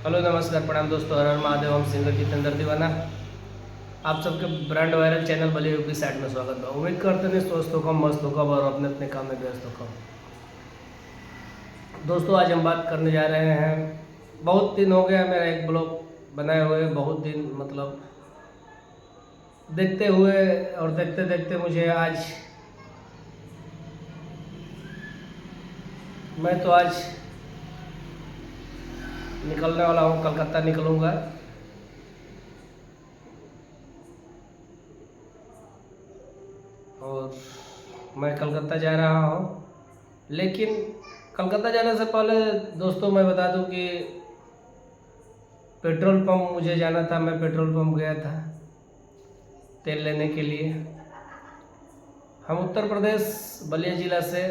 Hello नमस्कार प्रणाम दोस्तों, हर हर महादेव। हम सिंगर जितेंद्र दीवाना आप सबके ब्रांड वायरल चैनल भले यूपी साइड में स्वागत है। उम्मीद करते हैं स्वस्थ होगा, मस्त होगा और अपने अपने काम में व्यस्त होगा। दोस्तों आज हम बात करने जा रहे हैं, बहुत दिन हो गया मेरा एक ब्लॉग बनाए हुए, बहुत दिन मतलब देखते हुए और देखते देखते मुझे आज आज निकलने वाला हूँ, कलकत्ता निकलूँगा। और मैं कलकत्ता जा रहा हूँ, लेकिन कलकत्ता जाने से पहले दोस्तों मैं बता दूं कि पेट्रोल पंप मुझे जाना था। मैं पेट्रोल पंप गया था तेल लेने के लिए। हम उत्तर प्रदेश बलिया ज़िला से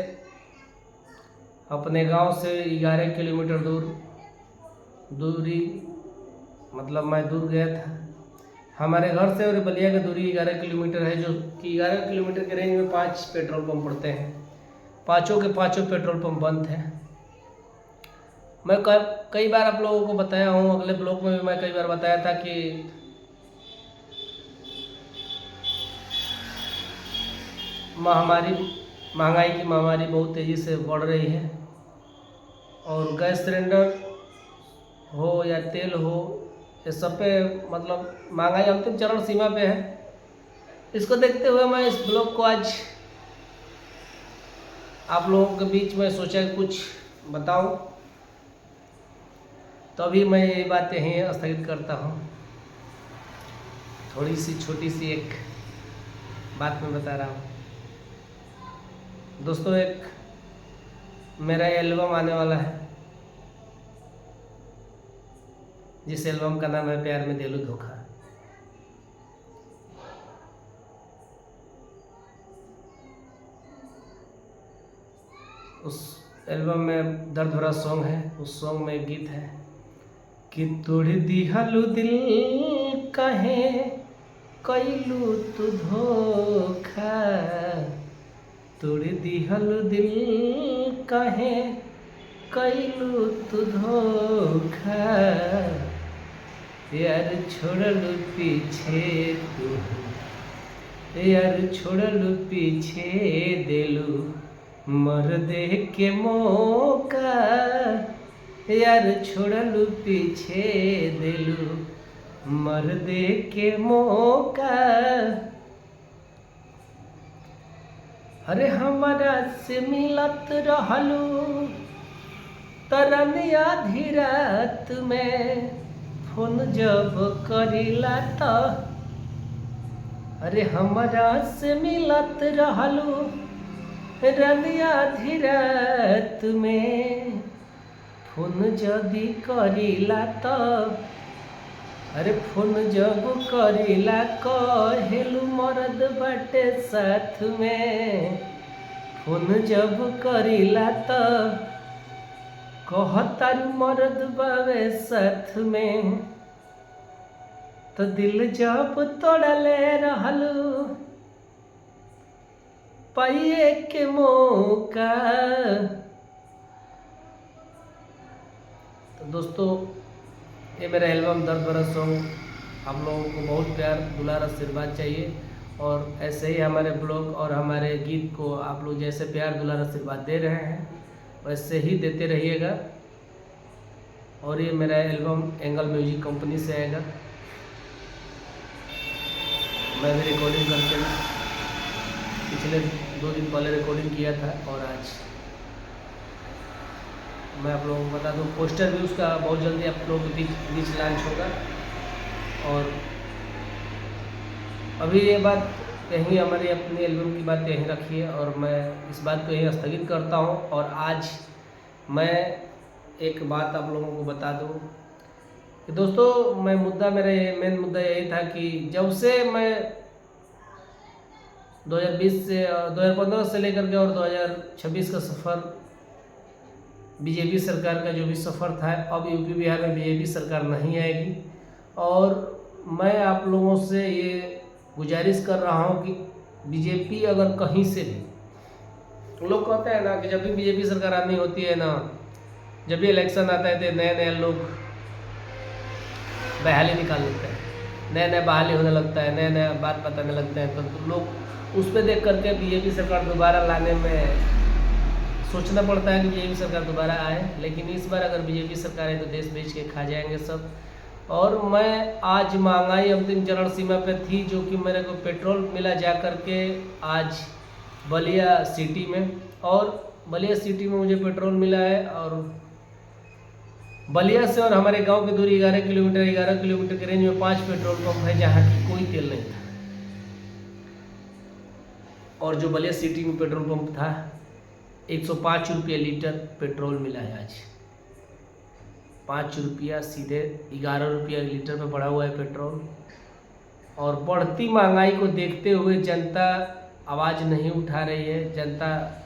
अपने गांव से 11 किलोमीटर दूरी मतलब मैं दूर गया था। हमारे घर से और बलिया की दूरी 11 किलोमीटर है, जो कि 11 किलोमीटर के रेंज में 5 पेट्रोल पंप पड़ते हैं। पाँचों के पाँचों पेट्रोल पंप बंद हैं। मैं कई बार आप लोगों को बताया हूँ, अगले ब्लॉग में भी मैं कई बार बताया था कि महंगाई की महामारी बहुत तेज़ी से बढ़ रही है, और गैस सिलेंडर हो या तेल हो, ये सब पे मतलब महंगाई अंतिम चरण सीमा पे है। इसको देखते हुए मैं इस ब्लॉग को आज आप लोगों के बीच में सोचा कुछ बताऊं, तो अभी मैं ये बात यहीं स्थगित करता हूं। थोड़ी सी छोटी सी एक बात मैं बता रहा हूं दोस्तों। एक मेरा एल्बम आने वाला है, जिस एल्बम का नाम है प्यार में दिलू धोखा। उस एल्बम में दर्द भरा सॉन्ग है। उस सॉन्ग में एक गीत है कि तोड़ दिहलु दिल कहे कैलू तू धोखा, तोड़ दिहलु दिल कहे कैलू तू धोखा, यार छोड़लू पीछे तू, यार छोड़लू पीछे दिलू मर दे के मौका, यार छोड़लू पीछे दिलू मर दे के मौका। अरे हमारा से मिलत रहलू तरन आधी रात में, फोन जब करीला तो, अरे हमारा से मिलत रहलू रनिया धीरत में, फोन जदि करीला तो, अरे फोन जब करीला कहेलू मर्द बाटे साथ में, फोन जब करीला तो कहतारू मर्द बावे साथ में, तो दिल जब तोड़ले रहलू पाइए के मौका। तो दोस्तों ये मेरा एल्बम दर्द भरा सॉन्ग, आप लोगों को बहुत प्यार दुलार आशीर्वाद चाहिए, और ऐसे ही हमारे ब्लॉग और हमारे गीत को आप लोग जैसे प्यार दुलार आशीर्वाद दे रहे हैं वैसे ही देते रहिएगा। और ये मेरा एल्बम एंगल म्यूजिक कंपनी से आएगा। मैं भी रिकॉर्डिंग करके पिछले 2 दिन पहले रिकॉर्डिंग किया था, और आज मैं आप लोगों को बता दूं पोस्टर भी उसका बहुत जल्दी आप लोगों के बीच लॉन्च होगा। और अभी ये बात यहीं हमारी अपनी एल्बम की बात यहीं रखिए, और मैं इस बात को यहीं स्थगित करता हूं। और आज मैं एक बात आप लोगों को बता दूं कि दोस्तों मेरा मेन मुद्दा यही था कि जब से मैं 2015 से लेकर के और 2026 का सफ़र, बीजेपी सरकार का जो भी सफ़र था, अब यूपी बिहार में बीजेपी सरकार नहीं आएगी। और मैं आप लोगों से ये गुजारिश कर रहा हूँ कि बीजेपी अगर कहीं से भी, लोग कहते हैं ना कि जब भी बीजेपी सरकार आनी होती है ना, जब भी इलेक्शन आता है तो नए नए लोग बहाली निकाल लेते हैं, नया नया बहाली होने लगता है, नया नया बात बताने लगते हैं, तो लोग उस पर देख करके बीजेपी सरकार दोबारा लाने में सोचना पड़ता है कि बीजेपी सरकार दोबारा आए। लेकिन इस बार अगर बीजेपी सरकार है तो देश बेच के खा जाएंगे सब। और मैं आज महंगाई अंतिम चरण सीमा पे थी, जो कि मेरे को पेट्रोल मिला जा करके आज बलिया सिटी में, और बलिया सिटी में मुझे पेट्रोल मिला है। और बलिया से और हमारे गांव की दूरी 11 किलोमीटर, 11 किलोमीटर के रेंज में 5 पेट्रोल पंप है जहाँ की कोई तेल नहीं था। और जो बलिया सिटी में पेट्रोल पंप था 105 रुपये लीटर पेट्रोल मिला है आज। 5 रुपया सीधे 11 रुपया लीटर में बढ़ा हुआ है पेट्रोल। और बढ़ती महंगाई को देखते हुए जनता आवाज़ नहीं उठा रही है। जनता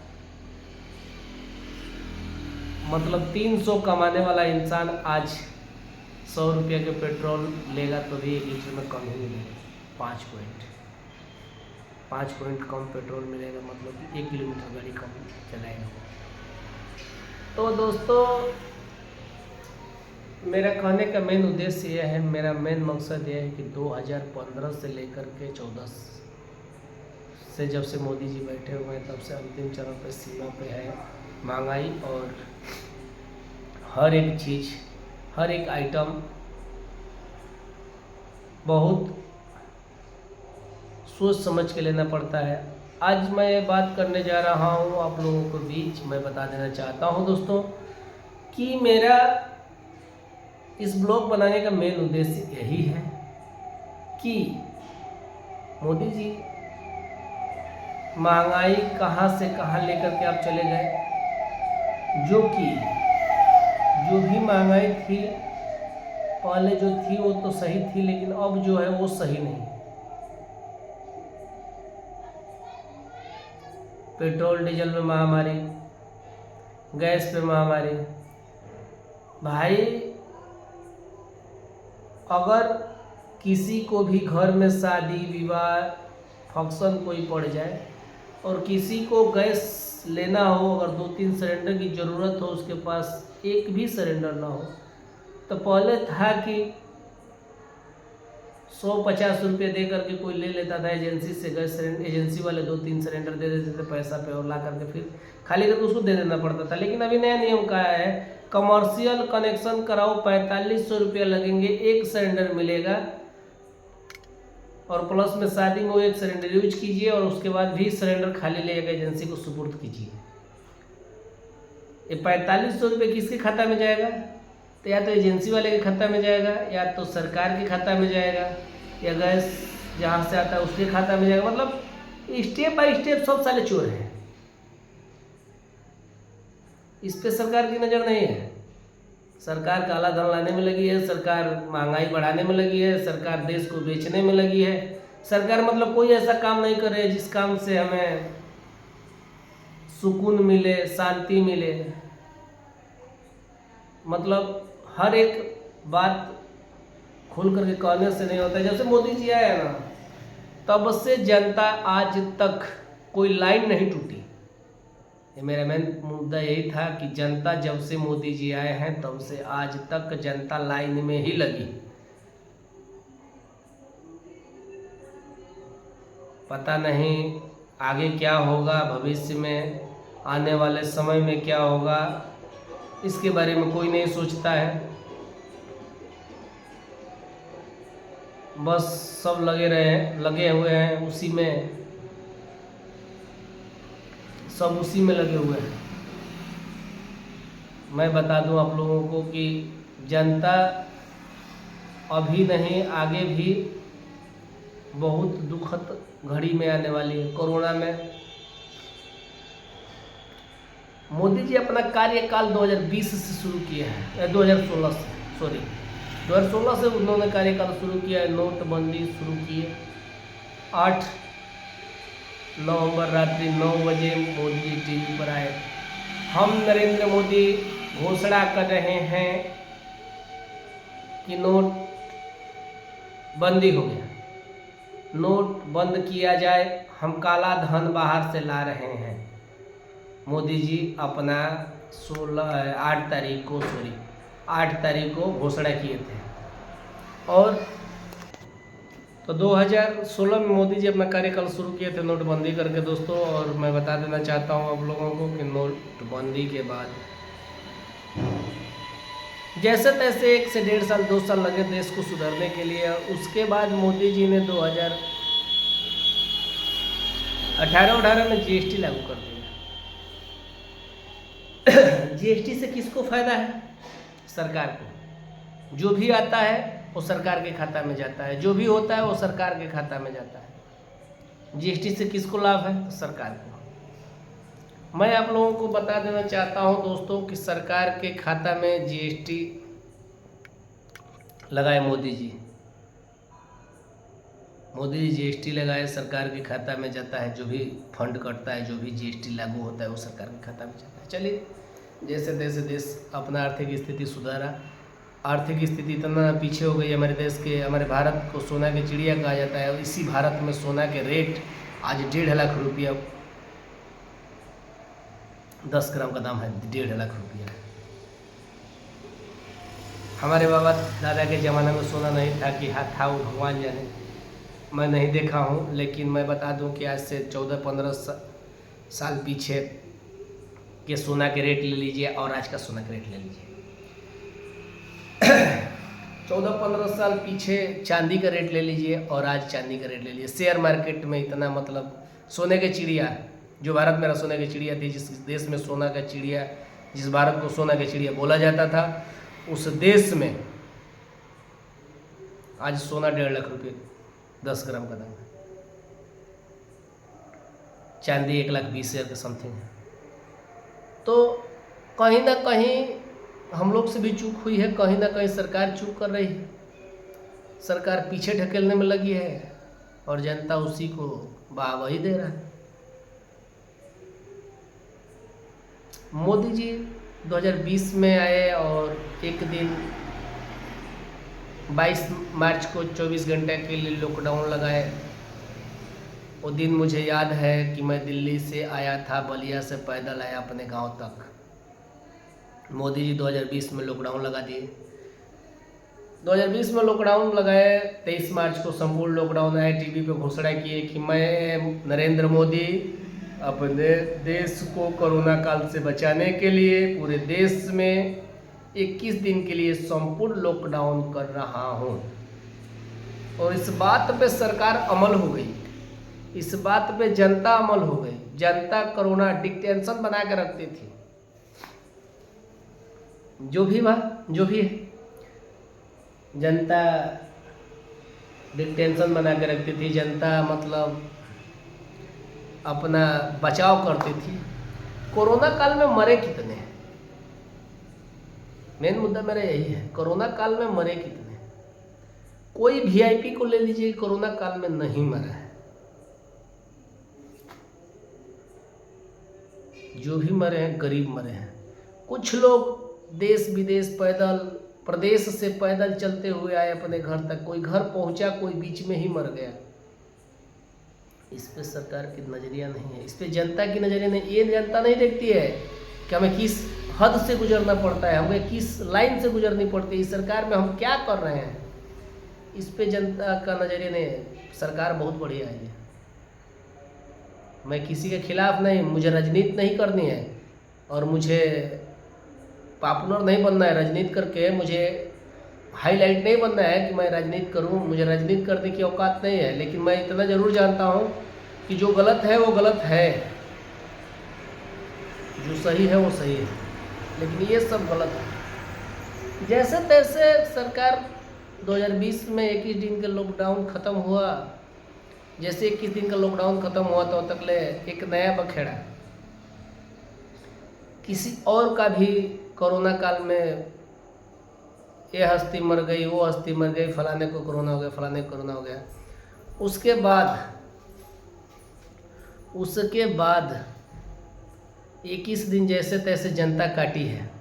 मतलब 300 कमाने वाला इंसान आज 100 रुपये के पेट्रोल लेगा तो भी 1 लीटर में कम ही मिलेगा। 5 पॉइंट कम पेट्रोल मिलेगा, मतलब कि 1 किलोमीटर गाड़ी कम चलाएगा। तो दोस्तों, मेरा कहने का मेन उद्देश्य यह है, मेरा मेन मकसद यह है कि 2015 से लेकर के 14 से जब से मोदी जी बैठे हुए हैं तब से अंतिम चरण पे सीमा पे है महंगाई। और हर एक चीज़, हर एक आइटम बहुत सोच समझ के लेना पड़ता है। आज मैं ये बात करने जा रहा हूँ आप लोगों को बीच मैं बता देना चाहता हूँ दोस्तों कि मेरा इस ब्लॉग बनाने का मेन उद्देश्य यही है कि मोदी जी महंगाई कहाँ से कहाँ लेकर के आप चले गए। जो भी महंगाई थी पहले जो थी वो तो सही थी, लेकिन अब जो है वो सही नहीं। पेट्रोल डीजल में महामारी, गैस पे महामारी। भाई अगर किसी को भी घर में शादी विवाह फंक्शन कोई पड़ जाए और किसी को गैस लेना हो, अगर 2-3 सिलेंडर की ज़रूरत हो, उसके पास एक भी सिलेंडर ना हो, तो पहले था कि 150 रुपये दे करके कोई ले लेता था एजेंसी से गैस सिलेंडर, एजेंसी वाले 2-3 सिलेंडर दे देते थे पैसा पे और ला करके फिर खाली करके उसको दे देना पड़ता था। लेकिन अभी नया नियम का है, कमर्शियल कनेक्शन कराओ 4500 रुपया लगेंगे, 1 सिलेंडर मिलेगा और प्लस में शादी में वो 1 सिलेंडर यूज कीजिए और उसके बाद भी सिलेंडर खाली लेकर एजेंसी को सुपुर्द कीजिए। ये 4500 रुपये किसके खाता में जाएगा? तो या तो एजेंसी वाले के खाता में जाएगा, या तो सरकार के खाता में जाएगा, या गैस जहाँ से आता है उसके खाता में जाएगा। मतलब स्टेप बाय स्टेप सब साले चोर हैं। इस पे सरकार की नज़र नहीं है। सरकार काला धन लाने में लगी है, सरकार महंगाई बढ़ाने में लगी है, सरकार देश को बेचने में लगी है। सरकार मतलब कोई ऐसा काम नहीं कर रही है जिस काम से हमें सुकून मिले, शांति मिले। मतलब हर एक बात खुल करके कहने से नहीं होता है। जब से मोदी जी आए हैं ना, तब से जनता आज तक कोई लाइन नहीं टूटी। ये मेरा मेन मुद्दा यही था कि जनता जब से मोदी जी आए हैं तब से आज तक जनता लाइन में ही लगी। पता नहीं आगे क्या होगा, भविष्य में आने वाले समय में क्या होगा, इसके बारे में कोई नहीं सोचता है। बस सब लगे हुए हैं उसी में, सब उसी में लगे हुए हैं। मैं बता दूं आप लोगों को कि जनता अभी नहीं आगे भी बहुत दुखद घड़ी में आने वाली है। कोरोना में मोदी जी अपना कार्यकाल 2020 से शुरू किया है, 2016 से उन्होंने कार्यकाल शुरू किया है। नोटबंदी शुरू की है। 8 नवंबर रात्रि 9 बजे मोदी जी टीवी पर आए। हम नरेंद्र मोदी घोषणा कर रहे हैं कि नोट बंदी हो गया, नोट बंद किया जाए, हम काला धन बाहर से ला रहे हैं। मोदी जी अपना 8 तारीख को घोषणा किए थे। और तो 2016 में मोदी जी अपना कार्यकाल शुरू किए थे नोटबंदी करके दोस्तों। और मैं बता देना चाहता हूँ आप लोगों को कि नोटबंदी के बाद जैसे तैसे 1 से 1.5 साल 2 साल लगे देश को सुधारने के लिए। उसके बाद मोदी जी ने 2018 में जीएसटी लागू कर दिया। जीएसटी से किसको फायदा है? सरकार को। जो भी आता है वो सरकार के खाता में जाता है, जो भी होता है वो सरकार के खाता में जाता है। जीएसटी से किसको लाभ है? सरकार को। मैं आप लोगों को बता देना चाहता हूं दोस्तों कि सरकार के खाता में जीएसटी लगाए मोदी जी जीएसटी लगाए, सरकार के खाता में जाता है। जो भी फंड कटता है, जो भी जीएसटी लागू होता है वो सरकार के खाता में जाता है। चलिए, जैसे तैसे देश अपना आर्थिक स्थिति सुधारा। आर्थिक स्थिति इतना पीछे हो गई हमारे देश के, हमारे भारत को सोना की चिड़िया कहा जाता है। और इसी भारत में सोना के रेट आज 1.5 लाख रुपया, 10 ग्राम का दाम है 1.5 लाख रुपया। हमारे बाबा दादा के ज़माने में सोना नहीं था कि हाथ था, वो भगवान जाने, मैं नहीं देखा हूँ। लेकिन मैं बता दूँ कि आज से 14-15 साल पीछे के सोना के रेट ले लीजिए और आज का सोना का रेट ले लीजिए। 14-15 साल पीछे चांदी का रेट ले लीजिए और आज चांदी का रेट ले लीजिए। शेयर मार्केट में इतना मतलब सोने के चिड़िया, जो भारत में सोने की चिड़िया थी, जिस देश में सोना का चिड़िया, जिस भारत को सोना की चिड़िया बोला जाता था, उस देश में आज सोना 1.5 लाख रुपये 10 ग्राम का दाम है। चांदी 1,20,000 के समथिंग है। तो कहीं ना कहीं हम लोग से भी चूक हुई है, कहीं ना कहीं सरकार चूक कर रही है। सरकार पीछे ढकेलने में लगी है और जनता उसी को वाहवाही दे रहा है। मोदी जी 2020 में आए और एक दिन 22 मार्च को 24 घंटे के लिए लॉकडाउन लगाए। वो दिन मुझे याद है कि मैं दिल्ली से आया था, बलिया से पैदल आया अपने गांव तक। मोदी जी 2020 में लॉकडाउन लगा दिए। 2020 में लॉकडाउन लगाए, 23 मार्च को संपूर्ण लॉकडाउन आए। टीवी पे घोषणा किए कि मैं नरेंद्र मोदी अपने देश को कोरोना काल से बचाने के लिए पूरे देश में 21 दिन के लिए संपूर्ण लॉकडाउन कर रहा हूं। और इस बात पे सरकार अमल हो गई, इस बात पे जनता अमल हो गई। जनता कोरोना डिटेंशन बना के रखती थी, जो भी है जनता डिटेंशन बना के रखती थी। जनता मतलब अपना बचाव करती थी। कोरोना काल में मरे कितने, मेन मुद्दा मेरा यही है। कोरोना काल में मरे कितने? कोई वीआईपी को ले लीजिए, कोरोना काल में नहीं मरा है। जो भी मरे हैं गरीब मरे हैं। कुछ लोग देश विदेश पैदल, प्रदेश से पैदल चलते हुए आए अपने घर तक। कोई घर पहुंचा, कोई बीच में ही मर गया। इस पे सरकार की नजरिया नहीं है, इस पे जनता की नजरिया नहीं। ये जनता नहीं देखती है कि हमें किस हद से गुजरना पड़ता है, हमें किस लाइन से गुजरनी पड़ती है, इस सरकार में हम क्या कर रहे हैं, इस पे जनता का नजरिया नहीं है। सरकार बहुत बढ़िया है। मैं किसी के खिलाफ नहीं, मुझे राजनीति नहीं करनी है और मुझे पॉपुलर नहीं बनना है। राजनीति करके मुझे हाईलाइट नहीं बनना है कि मैं राजनीति करूं, मुझे राजनीति करने की औकात नहीं है। लेकिन मैं इतना ज़रूर जानता हूं कि जो गलत है वो गलत है, जो सही है वो सही है, लेकिन ये सब गलत है। जैसे तैसे सरकार 2020 में 21 दिन का लॉकडाउन ख़त्म हुआ। जैसे 21 दिन का लॉकडाउन ख़त्म हुआ तो तक ले एक नया बखेड़ा किसी और का भी कोरोना काल में ये हस्ती मर गई, वो हस्ती मर गई, फलाने को कोरोना हो गया, फलाने को कोरोना हो गया। उसके बाद 21 दिन जैसे तैसे जनता काटी है।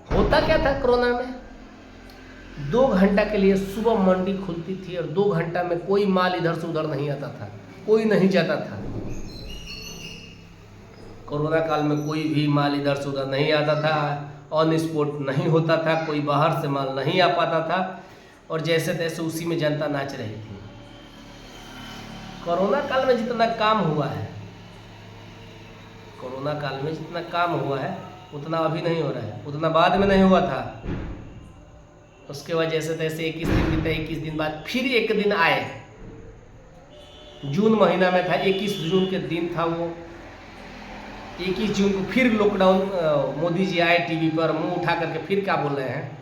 होता क्या था कोरोना में? 2 घंटा के लिए सुबह मंडी खुलती थी और 2 घंटा में कोई माल इधर से उधर नहीं आता था, कोई नहीं जाता था। कोरोना काल में कोई भी माल इधर से उधर नहीं आता था, ऑन स्पॉट नहीं होता था, कोई बाहर से माल नहीं आ पाता था। और जैसे तैसे उसी में जनता नाच रही थी। कोरोना काल में जितना काम हुआ है, कोरोना काल में जितना काम हुआ है उतना अभी नहीं हो रहा है, उतना बाद में नहीं हुआ था। उसके बाद जैसे तैसे 21 दिन बीते, 21 दिन बाद फिर एक दिन आए, जून महीना में था, 21 जून के दिन था वो। 21 जून को फिर लॉकडाउन, मोदी जी आए टीवी पर मुंह उठा करके फिर क्या बोल रहे हैं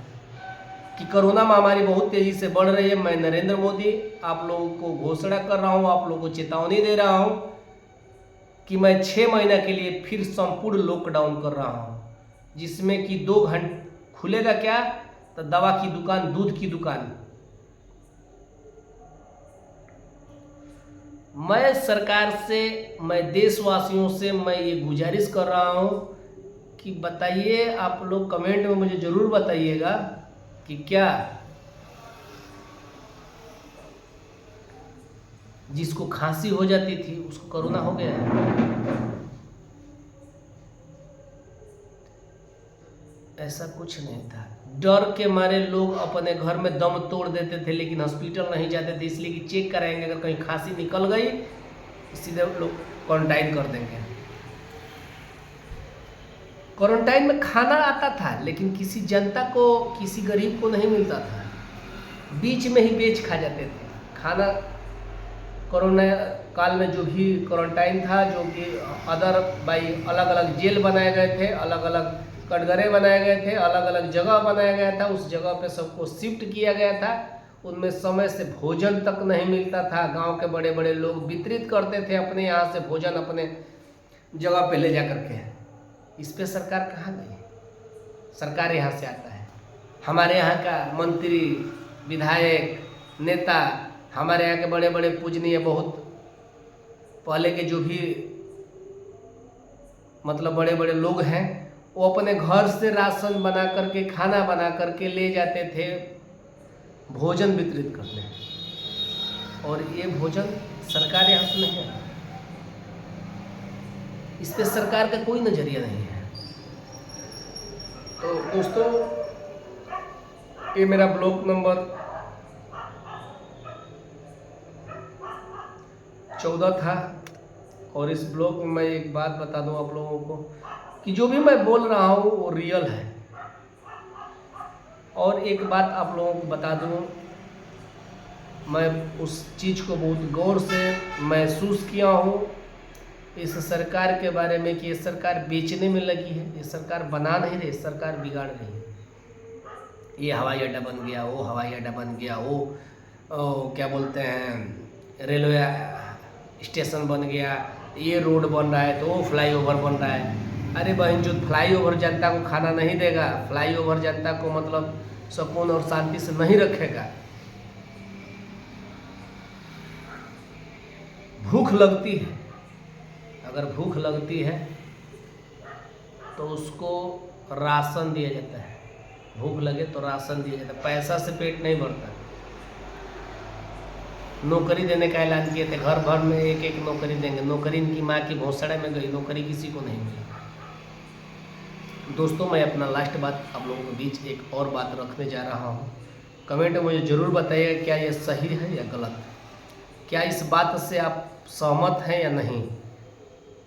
कि कोरोना महामारी बहुत तेजी से बढ़ रही है। मैं नरेंद्र मोदी आप लोगों को घोषणा कर रहा हूँ, आप लोगों को चेतावनी दे रहा हूँ कि मैं 6 महीना के लिए फिर संपूर्ण लॉकडाउन कर रहा हूँ, जिसमें कि 2 घंटे खुलेगा क्या, तो दवा की दुकान, दूध की दुकान। मैं सरकार से, मैं देशवासियों से मैं ये गुजारिश कर रहा हूँ कि बताइए, आप लोग कमेंट में मुझे ज़रूर बताइएगा कि क्या जिसको खांसी हो जाती थी उसको कोरोना हो गया है? ऐसा कुछ नहीं था। डर के मारे लोग अपने घर में दम तोड़ देते थे, लेकिन हॉस्पिटल नहीं जाते थे, इसलिए कि चेक कराएंगे, अगर कहीं खांसी निकल गई सीधे लोग क्वारंटाइन कर देंगे। क्वारंटाइन में खाना आता था, लेकिन किसी जनता को, किसी गरीब को नहीं मिलता था, बीच में ही बेच खा जाते थे खाना। कोरोना काल में जो भी क्वारंटाइन था, जो कि अदर बाई अलग अलग जेल बनाए गए थे, अलग अलग कटघरे बनाए गए थे, अलग अलग जगह बनाया गया था, उस जगह पे सबको शिफ्ट किया गया था। उनमें समय से भोजन तक नहीं मिलता था। गांव के बड़े बड़े लोग वितरित करते थे अपने यहाँ से भोजन अपने जगह पे ले जा करके। इस पे सरकार कहाँ गई? सरकार यहाँ से आता है। हमारे यहाँ का मंत्री, विधायक, नेता, हमारे यहाँ के बड़े बड़े पूजनीय, बहुत पहले के जो भी मतलब बड़े बड़े लोग हैं, वो अपने घर से राशन बना करके, खाना बना करके ले जाते थे भोजन वितरित करने, और ये भोजन सरकार यहाँ से नहीं आता। इस पे सरकार का कोई नजरिया नहीं है। तो दोस्तों, ये मेरा ब्लॉग नंबर 14 था, और इस ब्लॉग में मैं एक बात बता दूं आप लोगों को कि जो भी मैं बोल रहा हूँ वो रियल है। और एक बात आप लोगों को बता दूं, मैं उस चीज़ को बहुत गौर से महसूस किया हूँ इस सरकार के बारे में, कि ये सरकार बेचने में लगी है, ये सरकार बना नहीं रही, सरकार बिगाड़ रही है। ये हवाई अड्डा बन गया, वो हवाई अड्डा बन गया, वो क्या बोलते हैं, रेलवे स्टेशन बन गया, ये रोड बन रहा है, तो वो फ्लाईओवर बन रहा है। अरे बहन, जो फ्लाईओवर जनता को खाना नहीं देगा, फ्लाईओवर जनता को मतलब सुकून और शांति से नहीं रखेगा। भूख लगती है, अगर भूख लगती है तो उसको राशन दिया जाता है। भूख लगे तो राशन दिया जाता है, पैसा से पेट नहीं भरता। नौकरी देने का ऐलान किए थे, घर भर में एक एक नौकरी देंगे। नौकरी इनकी माँ की भौंसड़े में गई, नौकरी किसी को नहीं मिली। दोस्तों, मैं अपना लास्ट बात आप लोगों के बीच एक और बात रखने जा रहा हूँ। कमेंट में मुझे ज़रूर बताइएगा क्या ये सही है या गलत है, क्या इस बात से आप सहमत हैं या नहीं।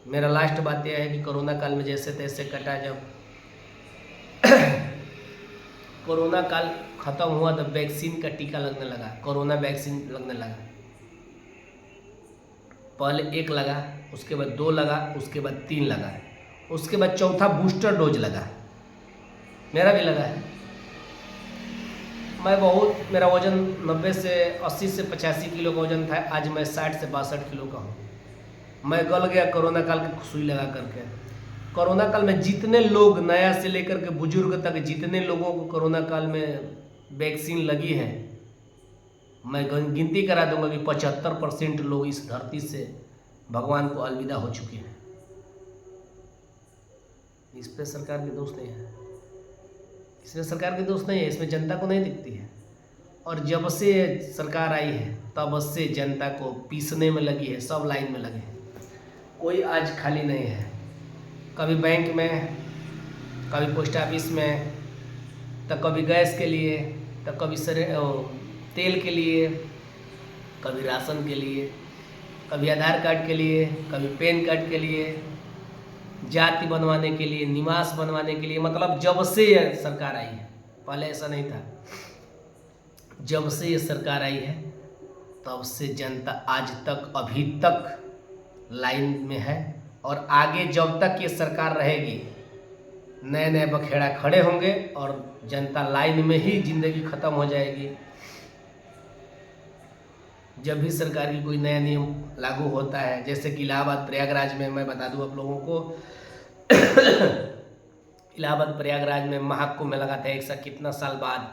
मेरा लास्ट बात यह है कि कोरोना काल में जैसे तैसे कटा, जब कोरोना काल ख़त्म हुआ तो वैक्सीन का टीका लगने लगा, कोरोना वैक्सीन लगने लगा। पहले 1 लगा, उसके बाद 2 लगा, उसके बाद 3 लगा, उसके बाद चौथा बूस्टर डोज लगा। मेरा भी लगा है। मैं बहुत, मेरा वज़न 90 से 80 से 85 किलो का वज़न था, आज मैं 60 से 62 किलो का हूँ। मैं गल गया कोरोना काल की सुई लगा करके। कोरोना काल में जितने लोग, नया से लेकर के बुजुर्ग तक, जितने लोगों को कोरोना काल में वैक्सीन लगी है, मैं गिनती करा दूंगा कि 75% लोग इस धरती से भगवान को अलविदा हो चुके हैं। इस पे सरकार के दोष नहीं है, इसमें सरकार के दोष नहीं है, इसमें जनता को नहीं दिखती है। और जब से सरकार आई है तब से जनता को पीसने में लगी है, सब लाइन में लगे हैं, कोई आज खाली नहीं है। कभी बैंक में, कभी पोस्ट ऑफिस में, तो कभी गैस के लिए, तो कभी तेल के लिए, कभी राशन के लिए, कभी आधार कार्ड के लिए, कभी पैन कार्ड के लिए, जाति बनवाने के लिए, निवास बनवाने के लिए। मतलब जब से ये सरकार आई है, पहले ऐसा नहीं था, जब से ये सरकार आई है तब से जनता आज तक अभी तक लाइन में है। और आगे जब तक ये सरकार रहेगी नए नए बखेड़ा खड़े होंगे और जनता लाइन में ही जिंदगी खत्म हो जाएगी। जब भी सरकार की कोई नया नियम लागू होता है, जैसे कि इलाहाबाद प्रयागराज में, मैं बता दूं आप लोगों को इलाहाबाद प्रयागराज में महाकुंभ में लगाता है एक साल, कितना साल बाद,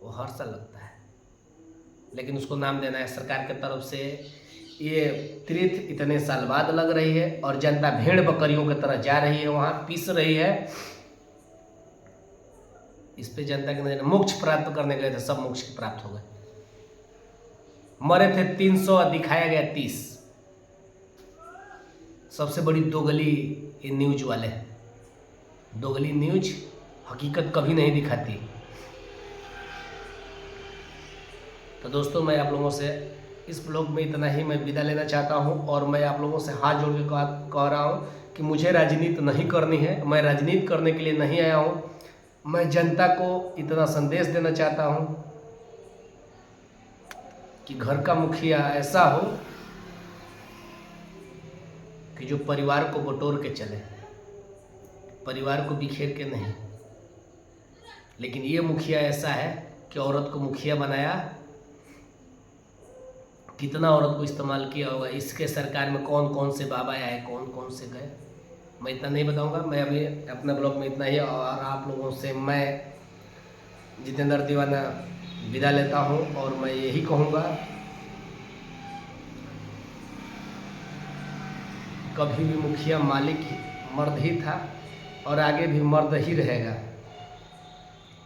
वो हर साल लगता है, लेकिन उसको नाम देना है सरकार की तरफ से। ये तीर्थ इतने साल बाद लग रही है और जनता भेड़ बकरियों की तरह जा रही है, वहाँ पीस रही है। इस पे जनता के नजर मोक्ष प्राप्त करने गए थे, सब मोक्ष प्राप्त हो गए। मरे थे 300, दिखाया गया 30। सबसे बड़ी दोगली ये न्यूज वाले हैं। दोगली न्यूज हकीकत कभी नहीं दिखाती। तो दोस्तों, मैं आप लोगों से इस ब्लॉग में इतना ही मैं विदा लेना चाहता हूं और मैं आप लोगों से हाथ जोड़ के कह रहा हूं कि मुझे राजनीति नहीं करनी है। मैं राजनीति करने के लिए नहीं आया हूं। मैं जनता को इतना संदेश देना चाहता हूं कि घर का मुखिया ऐसा हो कि जो परिवार को बटोर के चले, परिवार को बिखेर के नहीं। लेकिन ये मुखिया ऐसा है कि औरत को मुखिया बनाया। कितना औरत को इस्तेमाल किया होगा। इसके सरकार में कौन कौन से बाबा आए, कौन कौन से गए, मैं इतना नहीं बताऊंगा। मैं अभी अपने ब्लॉग में इतना ही और आप लोगों से मैं जितेंद्र दीवाना विदा लेता हूं और मैं यही कहूँगा, कभी भी मुखिया मालिक मर्द ही था और आगे भी मर्द ही रहेगा।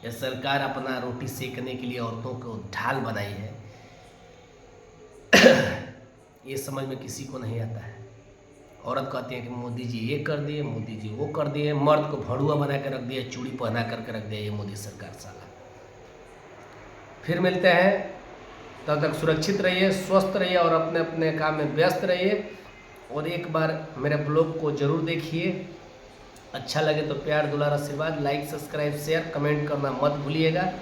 यह सरकार अपना रोटी सेकने के लिए औरतों को ढाल बनाई है। ये समझ में किसी को नहीं आता है। औरत कहती है कि मोदी जी ये कर दिए, मोदी जी वो कर दिए। मर्द को भड़ुआ बना के रख दिया, चूड़ी पहना करके रख दिया ये मोदी सरकार साला। फिर मिलते हैं, तब तक सुरक्षित रहिए, स्वस्थ रहिए और अपने अपने काम में व्यस्त रहिए। और एक बार मेरे ब्लॉग को जरूर देखिए। अच्छा लगे तो प्यार दुलार आशीर्वाद, लाइक सब्सक्राइब शेयर कमेंट करना मत भूलिएगा।